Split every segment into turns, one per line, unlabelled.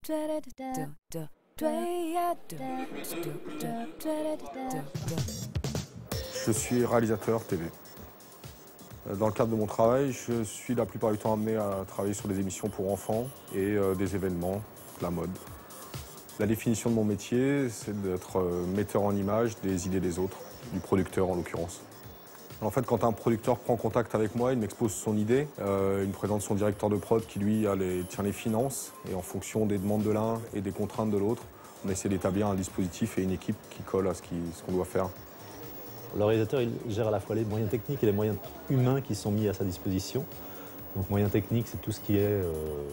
Je suis réalisateur télé. Dans le cadre de mon travail, je suis la plupart du temps amené à travailler sur des émissions pour enfants et des événements, la mode. La définition de mon métier, c'est d'être metteur en image des idées des autres, du producteur en l'occurrence. En fait, quand un producteur prend contact avec moi, il m'expose son idée, il me présente son directeur de prod qui, lui, tient les finances. Et en fonction des demandes de l'un et des contraintes de l'autre, on essaie d'établir un dispositif et une équipe qui colle à ce qu'on doit faire.
Le réalisateur, il gère à la fois les moyens techniques et les moyens humains qui sont mis à sa disposition. Donc moyens techniques, c'est tout ce qui est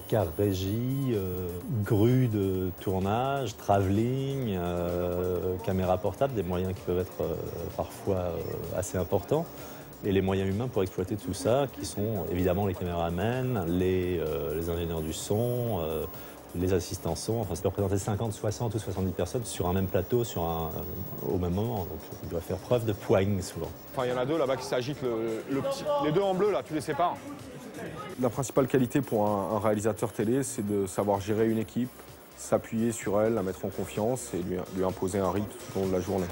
car régie, grue de tournage, travelling, caméra portable, des moyens qui peuvent être parfois assez importants. Et les moyens humains pour exploiter tout ça, qui sont évidemment les caméramans, les ingénieurs du son, les assistants son. Enfin, ça peut représenter 50, 60 ou 70 personnes sur un même plateau, au même moment. Donc on doit faire preuve de poigne souvent.
Enfin, il y en a deux là-bas qui s'agitent, les deux en bleu là, tu les sépares. La principale qualité pour un réalisateur télé, c'est de savoir gérer une équipe, s'appuyer sur elle, la mettre en confiance et lui imposer un rythme tout au long de la journée.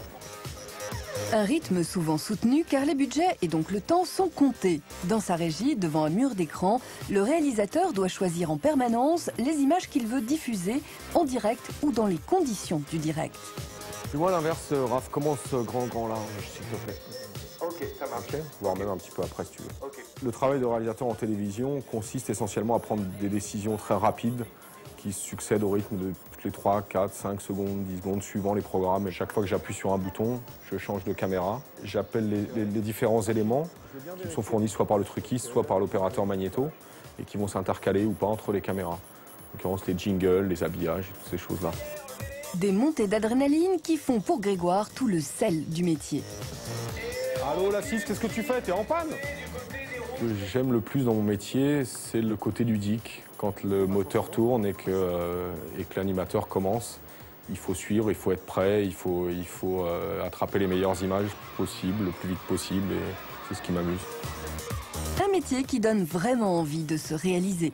Un rythme souvent soutenu car les budgets et donc le temps sont comptés. Dans sa régie, devant un mur d'écran, le réalisateur doit choisir en permanence les images qu'il veut diffuser en direct ou dans les conditions du direct.
Dis-moi l'inverse, Raph, commence grand là, s'il te plaît.
Ok, ça marche.
Okay. Voire même un petit peu après si tu veux.
Okay.
Le travail de réalisateur en télévision consiste essentiellement à prendre des décisions très rapides qui succèdent au rythme de toutes les 3, 4, 5 secondes, 10 secondes suivant les programmes. Et chaque fois que j'appuie sur un bouton, je change de caméra. J'appelle les différents éléments qui me sont fournis soit par le truquiste, soit par l'opérateur magnéto et qui vont s'intercaler ou pas entre les caméras. En l'occurrence les jingles, les habillages et toutes ces choses-là.
Des montées d'adrénaline qui font pour Grégoire tout le sel du métier.
Allô la 6, qu'est-ce que tu fais? T'es en panne? Ce que j'aime le plus dans mon métier, c'est le côté ludique. Quand le moteur tourne et que l'animateur commence, il faut suivre, il faut être prêt, il faut attraper les meilleures images possibles, le plus vite possible, et c'est ce qui m'amuse.
Un métier qui donne vraiment envie de se réaliser.